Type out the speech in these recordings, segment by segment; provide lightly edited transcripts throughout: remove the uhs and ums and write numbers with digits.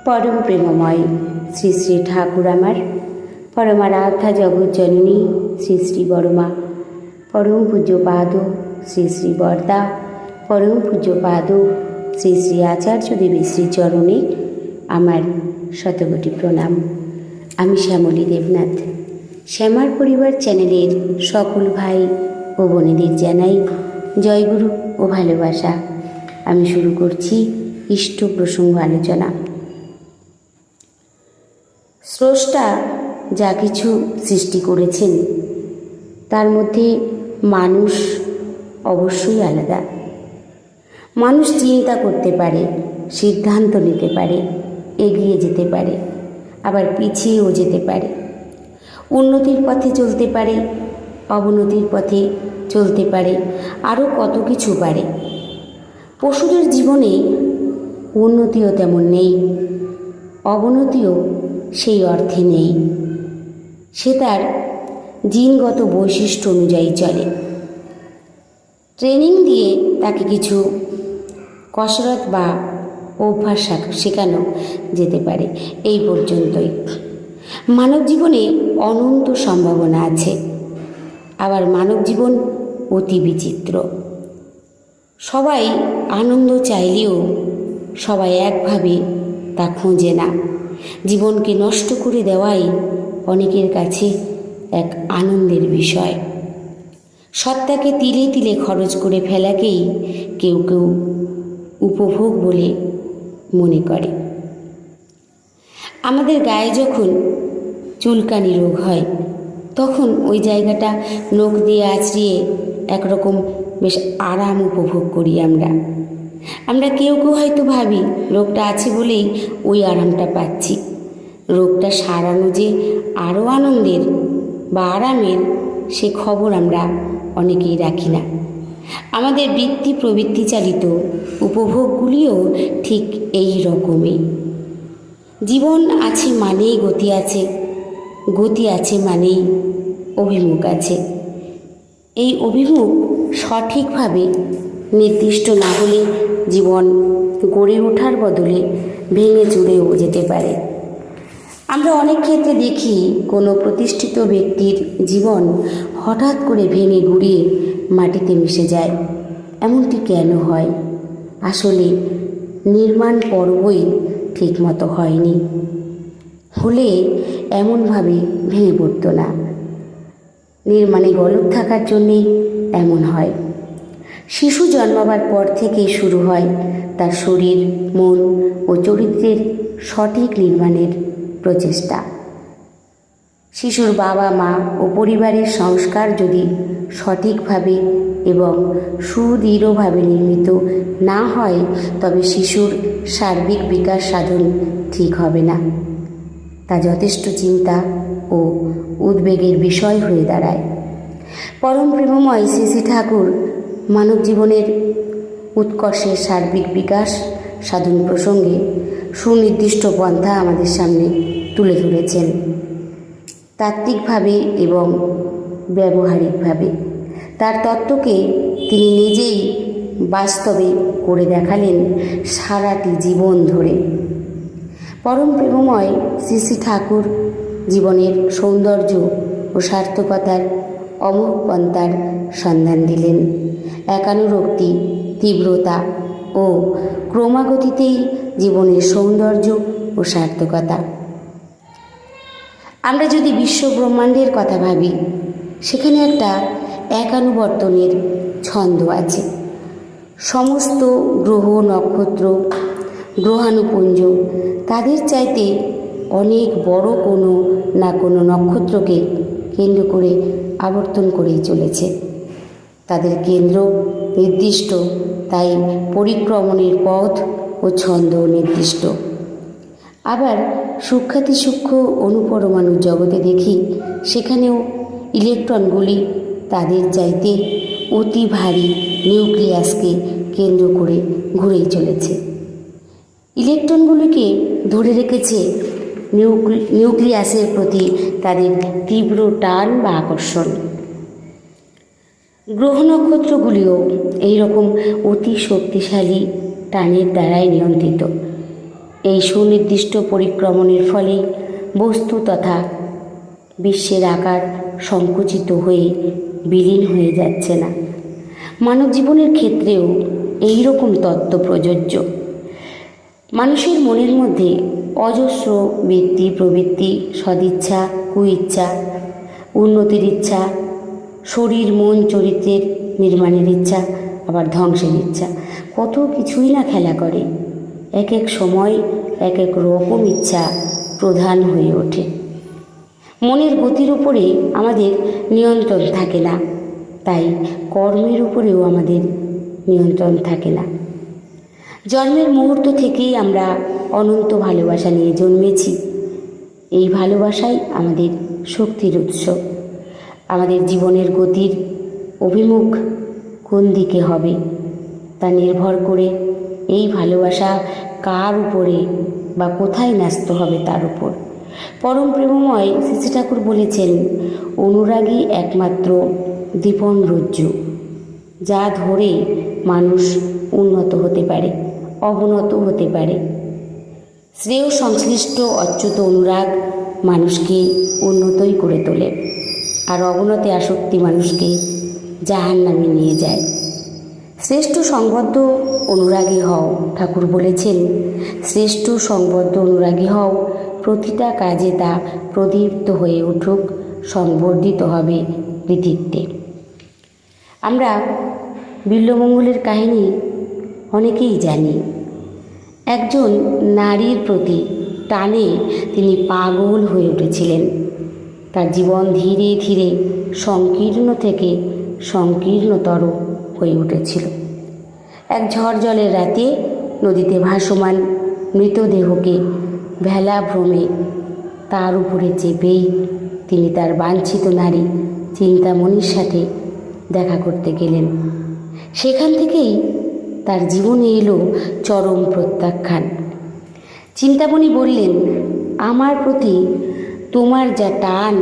পরম প্রেমময় শ্রী শ্রী ঠাকুর আমার, পরমারাধ্যা জগজ্জননী শ্রী শ্রী বড়মা, পরম পূজ্যপাদ শ্রী শ্রী বরদা, পরম পূজ্যপাদ শ্রী শ্রী আচার্য দেবী শ্রীচরণে আমার শতকোটি প্রণাম। আমি শ্যামলী দেবনাথ। শ্যামার পরিবার চ্যানেলের সকল ভাই ও বোনেদের জানাই জয়গুরু ও ভালোবাসা। আমি শুরু করছি ইষ্ট প্রসঙ্গ আলোচনা। স্রষ্টা যা কিছু সৃষ্টি করেছেন তার মধ্যে মানুষ অবশ্যই আলাদা। মানুষ চিন্তা করতে পারে, সিদ্ধান্ত নিতে পারে, এগিয়ে যেতে পারে, আবার পিছিয়েও যেতে পারে, উন্নতির পথে চলতে পারে, অবনতির পথে চলতে পারে, আরও কত কিছু পারে। পশুদের জীবনে উন্নতিও তেমন নেই, অবনতিও সেই অর্থে নেই। সে তার জিনগত বৈশিষ্ট্য অনুযায়ী চলে। ট্রেনিং দিয়ে তাকে কিছু কসরত বা অভ্যাস শেখানো যেতে পারে, এই পর্যন্তই। মানব জীবনে অনন্ত সম্ভাবনা আছে, আবার মানব জীবন অতি বিচিত্র। সবাই আনন্দ চাইলেও সবাই একভাবে তা খোঁজে না। জীবনকে নষ্ট করে দেওয়াই অনেকের কাছে এক আনন্দের বিষয়। সত্তাকে তিলে তিলে খরচ করে ফেলাকেই কেউ কেউ উপভোগ বলে মনে করে। আমাদের গায়ে যখন চুলকানি রোগ হয় তখন ওই জায়গাটা নখ দিয়ে আঁচড়িয়ে একরকম বেশ আরাম উপভোগ করি। আমরা কেউ কেউ হয়তো ভাবি রোগটা আছে বলেই ওই আরামটা পাচ্ছি। রোগটা সারানো যে আরও আনন্দের বা আরামের, সে খবর আমরা অনেকেই রাখি না। আমাদের বৃত্তি প্রবৃত্তি চালিত উপভোগগুলিও ঠিক এই রকমই। জীবন আছে মানেই গতি আছে, গতি আছে মানেই অভিমুখ আছে। এই অভিমুখ সঠিকভাবে নির্দিষ্ট না হলে জীবন গড়ে ওঠার বদলে ভেঙে চুরেও যেতে পারে। আমরা অনেক ক্ষেত্রে দেখি কোনো প্রতিষ্ঠিত ব্যক্তির জীবন হঠাৎ করে ভেঙে গুঁড়িয়ে মাটিতে মিশে যায়। এমনটি কেন হয়? আসলে নির্মাণ পর্বই ঠিকমতো হয়নি। হলে এমনভাবে ভেঙে পড়তো না। নির্মাণে গলদ থাকার জন্যে এমন হয়। শিশু জন্মাবার পর থেকেই শুরু হয় তার শরীর, মন ও চরিত্রের সঠিক নির্মাণের প্রচেষ্টা। শিশুর বাবা মা ও পরিবারের সংস্কার যদি সঠিকভাবে এবং সুদৃঢ়ভাবে নির্মিত না হয় তবে শিশুর সার্বিক বিকাশ সাধন ঠিক হবে না। তা যথেষ্ট চিন্তা ও উদ্বেগের বিষয় হয়ে দাঁড়ায়। পরম প্রেমময় শ্রী শ্রী ঠাকুর মানব জীবনের উৎকর্ষের সার্বিক বিকাশ সাধন প্রসঙ্গে সুনির্দিষ্ট পন্থা আমাদের সামনে তুলে ধরেছেন, তাত্ত্বিকভাবে এবং ব্যবহারিকভাবে। তার তত্ত্বকে তিনি নিজেই বাস্তবে করে দেখালেন সারাটি জীবন ধরে। পরম প্রেমময় শ্রী শ্রী ঠাকুর জীবনের সৌন্দর্য ও সার্থকতার অমোঘ পন্থার সন্ধান দিলেন। একানুরক্তি, তীব্রতা ও ক্রমাগতিতেই জীবনের সৌন্দর্য ও সার্থকতা। আমরা যদি বিশ্ব ব্রহ্মাণ্ডের কথা ভাবি, সেখানে একটা একানুবর্তনের ছন্দ আছে। সমস্ত গ্রহ, নক্ষত্র, গ্রহাণুপুঞ্জ তাদের চাইতে অনেক বড় কোনো না কোনো নক্ষত্রকে কেন্দ্র করে আবর্তন করেই চলেছে। তাদের কেন্দ্র নির্দিষ্ট, তাই পরিক্রমণের পথ ও ছন্দ নির্দিষ্ট। আবার সূক্ষ্মাতি সূক্ষ্ম অণুপরমাণুর জগতে দেখি, সেখানেও ইলেকট্রনগুলি তাদের চাইতে অতি ভারী নিউক্লিয়াসকে কেন্দ্র করে ঘুরেই চলেছে। ইলেকট্রনগুলিকে ধরে রেখেছে নিউক্লিয়াসের প্রতি তাদের তীব্র টান বা আকর্ষণ। গ্রহ নক্ষত্রগুলিও এইরকম অতি শক্তিশালী টানের দ্বারাই নিয়ন্ত্রিত। এই সুনির্দিষ্ট পরিক্রমণের ফলে বস্তু তথা বিশ্বের আকার সংকুচিত হয়ে বিলীন হয়ে যাচ্ছে না। মানব জীবনের ক্ষেত্রেও এই রকম তত্ত্ব প্রযোজ্য। মানুষের মনের মধ্যে অজস্র বৃত্তি প্রবৃত্তি, সদিচ্ছা, কুইচ্ছা, উন্নতির ইচ্ছা, শরীর মন চরিত্রের নির্মাণের ইচ্ছা, আবার ধ্বংসের ইচ্ছা, কত কিছুই না খেলা করে। এক এক সময় এক এক রকম ইচ্ছা প্রধান হয়ে ওঠে। মনের গতির উপরে আমাদের নিয়ন্ত্রণ থাকে না, তাই কর্মের উপরেও আমাদের নিয়ন্ত্রণ থাকে না। জন্মের মুহূর্ত থেকেই আমরা অনন্ত ভালোবাসা নিয়ে জন্মেছি। এই ভালোবাসাই আমাদের শক্তির উৎস। আমাদের জীবনের গতির অভিমুখ কোন দিকে হবে তা নির্ভর করে এই ভালোবাসা কার উপরে বা কোথায় ন্যস্ত হবে তার উপর। পরম প্রেমময় শ্রী ঠাকুর বলেছেন, অনুরাগী একমাত্র দীপন রজ্জু, যা ধরে মানুষ উন্নত হতে পারে, অবনত হতে পারে। শ্রেয় সংশ্লিষ্ট অচ্যুত অনুরাগ মানুষকে উন্নতই করে তোলে, আর অবনতে আসক্তি মানুষকে জাহান্নামে নিয়ে যায়। শ্রেষ্ঠ সংবদ্ধ অনুরাগী হও, ঠাকুর বলেছেন, শ্রেষ্ঠ সংবদ্ধ অনুরাগী হও, প্রতিটা কাজে তা প্রদীপ্ত হয়ে উঠুক, সংবর্ধিত হবে কৃতিত্বে। আমরা বিল্বমঙ্গলের কাহিনী অনেকেই জানি। একজন নারীর প্রতি টানে তিনি পাগল হয়ে উঠেছিলেন। তার জীবন ধীরে ধীরে সংকীর্ণ থেকে সংকীর্ণতর হয়ে উঠেছিল। এক ঝড় জলের রাতে নদীতে ভাসমান মৃতদেহকে ভেলা ভ্রমে তার উপরে চেপেই তিনি তার বাঞ্ছিত নারী চিন্তামণির সাথে দেখা করতে গেলেন। সেখান থেকেই তার জীবনে এলো চরম প্রত্যাখ্যান। চিন্তামণি বললেন, আমার প্রতি তোমার যা টান,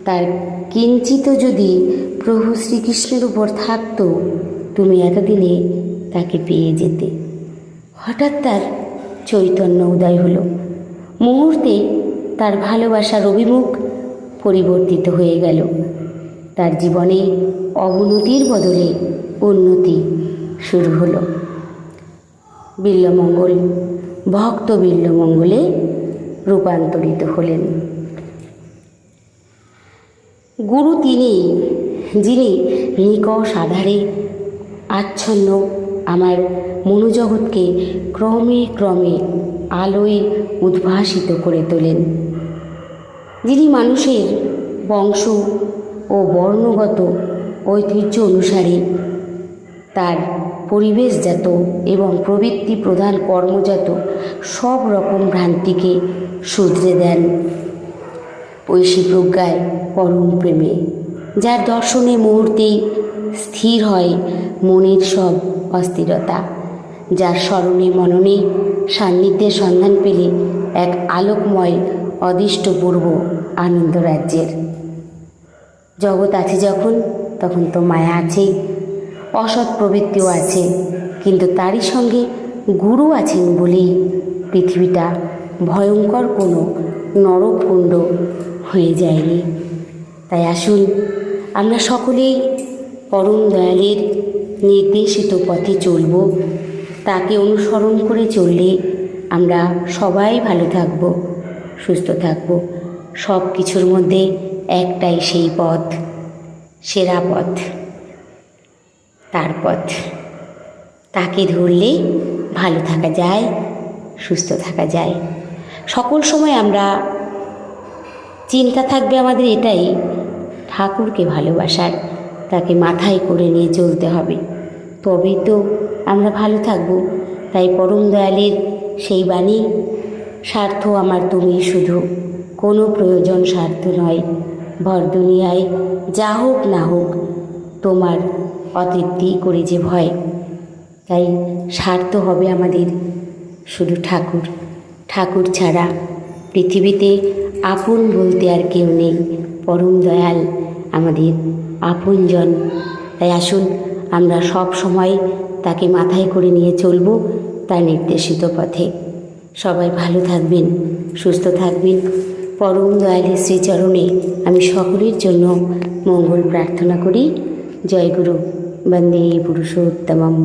তার কিঞ্চিত যদি প্রভু শ্রীকৃষ্ণের উপর থাকতো, তুমি এতদিনে তাকে পেয়ে যেতে। হঠাৎ তার চৈতন্য উদয় হলো। মুহূর্তে তার ভালোবাসার অভিমুখ পরিবর্তিত হয়ে গেল। তার জীবনে অবনতির বদলে উন্নতি শুরু হলো। বিল্বমঙ্গল ভক্ত বিল্বমঙ্গলে রূপান্তরিত হলেন। গুরু তিনি, যিনি নিকষ আধারে আচ্ছন্ন আমার মনোজগৎকে ক্রমে ক্রমে আলোয় উদ্ভাসিত করে তোলেন, যিনি মানুষের বংশ ও বর্ণগত ঐতিহ্য অনুসারে তার পরিবেশজাত এবং প্রবৃত্তি প্রধান কর্মজাত সব রকম ভ্রান্তিকে শুধরে দেন ঐশী প্রজ্ঞায়, পরম প্রেমে, যার দর্শনে মুহূর্তেই স্থির হয় মনের সব অস্থিরতা, যার স্মরণে মননে সান্নিধ্যের সন্ধান পেলে এক আলোকময় অদৃষ্টপূর্ব আনন্দ রাজ্যের। জগৎ আছে যখন, তখন তো মায়া আছেই, অসৎ প্রবৃত্তিও আছে, কিন্তু তারই সঙ্গে গুরু আছেন বলেই পৃথিবীটা ভয়ঙ্কর কোনো নরককুণ্ড হয়ে যায়নি। তাই আসুন আমরা সকলেই পরম দয়ালের নির্দেশিত পথে চলব। তাকে অনুসরণ করে চললে আমরা সবাই ভালো থাকব, সুস্থ থাকব। সব কিছুর মধ্যে একটাই সেই পথ, সেরা পথ, তার পথ। তাকে ধরলে ভালো থাকা যায়, সুস্থ থাকা যায়। সকল সময় আমরা চিন্তা থাকবে আমাদের এটাই, ঠাকুরকে ভালোবাসার, তাকে মাথায় করে নিয়ে চলতে হবে, তবেই তো আমরা ভালো থাকব। তাই পরম দয়ালের সেই বাণী, স্বার্থ আমার তুমি শুধু, কোনো প্রয়োজন স্বার্থ নয়, ভর দুনিয়ায় যা হোক না হোক তোমার অতৃপ্তি করে যে ভয়। তাই স্বার্থ হবে আমাদের শুধু ঠাকুর। ঠাকুর ছাড়া পৃথিবীতে আপন বলতে আর কেউ নেই। পরম দয়াল আমাদের আপনজন। তাই আসুন আমরা সব সময় তাকে মাথায় করে নিয়ে চলব তার নির্দেশিত পথে। সবাই ভালো থাকবেন, সুস্থ থাকবেন। পরম দয়ালের শ্রীচরণে আমি সকলের জন্য মঙ্গল প্রার্থনা করি। জয় গুরু, বন্দে পুরুষোত্তমম।